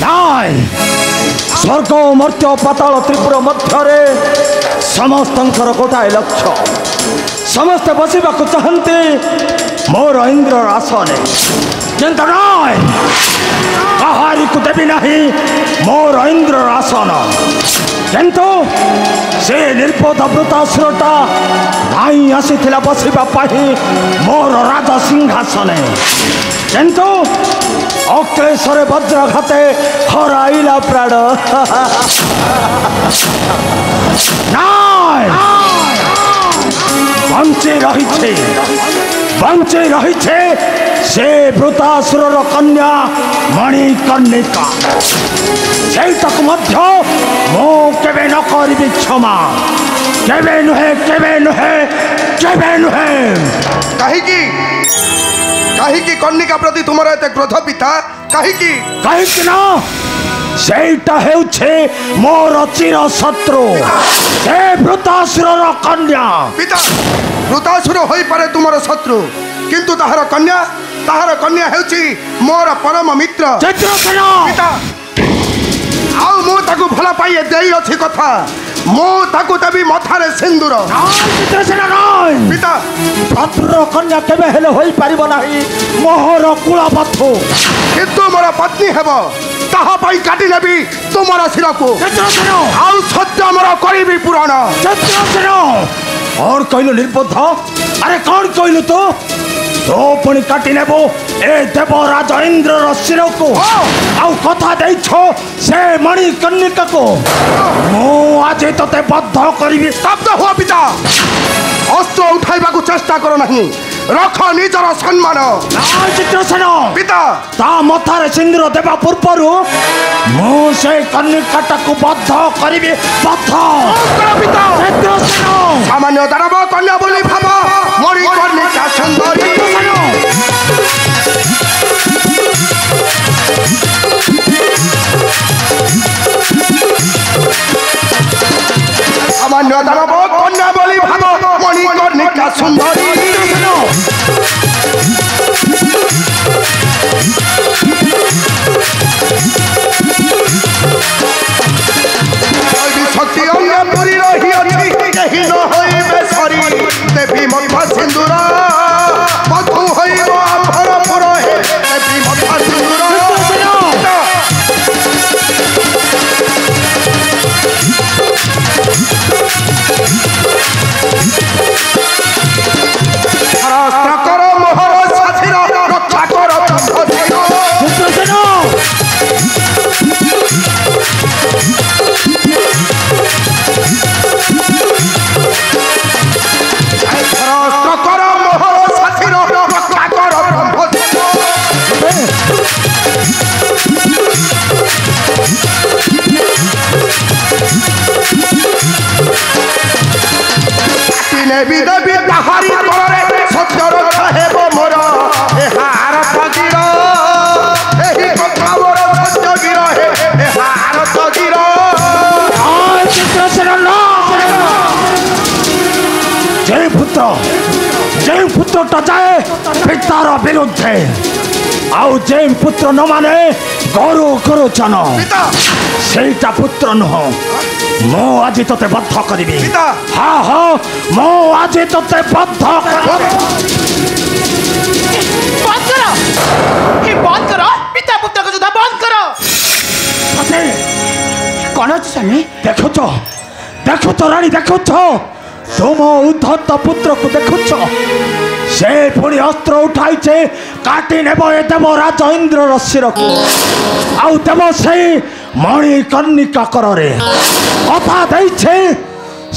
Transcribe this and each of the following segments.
नाय स्वर्ग मर्त्य पाताल त्रिपुर मध्य समस्तंकर गोटाए लक्ष्य समस्ते बसवा चाहते मोर इंद्र आसने किंतु नाय कहारी को देवी नहीं मोर इंद्र आसन किंतु से निर्बोध वृतासुरटा नाई आसीथिला बसवा पाही मोर राज सिंहासने किंतु अक्लेश्वर वज्रघाते हराइला प्राण नाय बंचे रही से वृतासुर कन्या मणिकर्णिका से तक मध्य मो केबे न करिबि क्षमा केबे नुहे कहीं कन्निका प्रति तुम क्रोध पिता कहीं ना सेटा हेउछे मोर चिर शत्रु से वृतासुर कन्या पिता वृतासुर होई पारे तुमर शत्रु किंतु ताहार कन्या हेउची मोर परम मित्र चित्रसेन पिता आउ मो ताकू भला पाइए देई अछि कथा मो ताकू देबी मथारे सिंदूर चित्रसेन पिता भद्र कन्या केबे हेले होई परिबो नाही मोहर कुलपथु किंतु मोर पत्नी हेबो ताहा पाई काटी नेबी तुमर शिरको चित्रसेन आउ सत्य मोर करिबी पुराण चित्रसेन और कहलु निर्बोध अरे कौन कहलु तो पुणी काटी नेबो ए देवराज इंद्र शिर को आउ कथा देछो से मणिकर्णिका को मो आज तते बद्ध करिबि शब्द हुआ पिता अस्त्र उठाइबा को चेष्टा करो नहीं रख निजर सम्मान चित्रसेन पिता ता मथारे सिंदूर देवा पूर्वरु मो से कन्निकाटा को बद्ध करिबि बद्ध पिता चित्रसेन सामान्य दानव कन्या बोली भाबा मणिकर्णिका सुंदरी सामान्य दानव कन्या बोली भाबा मणिकर्णिका सुंदरी शक्ति अंगे पूरी रही अच्छी कहीं न होई बेसरी देवी मथा सिंदूर मधु होइबो भरपुर हे देवी मथा सिंदूर रास्ता करो मोहर साथीर रक्षा करो चित्रसेन रास्ता करो मोहर साथीर रक्षा करो नेबी देवी ताहारी बଳରେ सत्य रक्षा हेबो मोर ए हार तगिर एही କଥା मोर सत्य गिर हे हार तगिर चित्रसेन जय पुत्रटा जाए पितार विरुद्धे आउ जय पुत्र न माने गरु गोरोचन सेटा पुत्र नुह मो आज तते बद्ध करिबि हाँ मो आज तते बद्ध बंद करो पिता पुत्र को जुदा बंद करो कौन अच्छे स्वामी देखो तो रानी देखो तुम उद्धत पुत्र को देखो से पुणी अस्त्र उठाइछे काटी नेब ए देवराज इंद्र शिर को आउ देव से मणिकर्णिका करे कथा देछे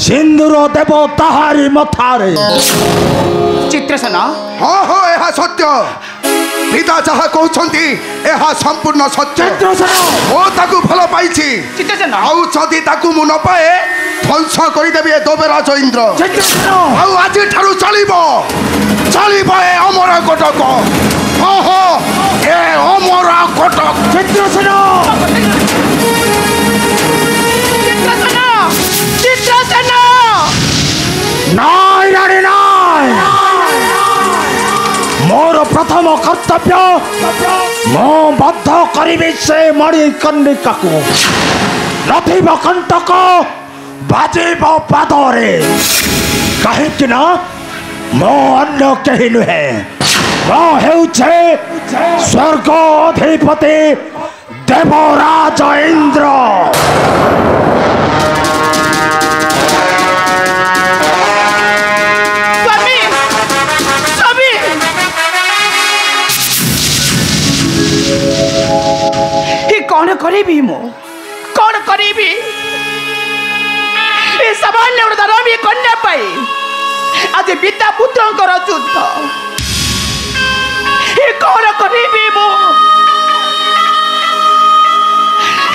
सिंदूर देव ताहारी मथारे चित्रसेन हाँ हाँ यह सत्य पिता जहाँ कहते यह संपूर्ण सत्य मो ताकू भल पाई चित्रसेन आउ जदि ताकू मु न पाए ध्वंस करदेवी ए देवराज इंद्र आउ आज ठारू चलिबो ए अमर कटक ओहो ए अमर कटक चित्रसेन नाय रानी नाय प्रथम कर्तव्य मो बद्ध करी से मणिकर्णिका को नथिब कंटक बाजिब पादरे कहीं ना मो अन्य कहीं नुहे मो हेउछे स्वर्ग अधिपति देवराज इंद्र। कौन करीबी मो कौन करीबी ए सामान्य दानवी कन्या पाई आज पिता पुत्रंकर युद्ध ए कौन करीबी मो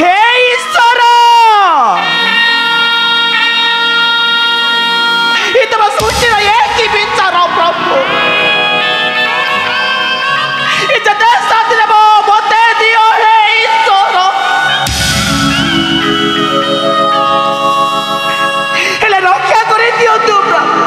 हे ईश्वर ये तब सोचना ये कि विचार प्रभु ये जते साथ जब बोते दियो है ईश्वर हेले रक्षा करे दियो तू प्रभु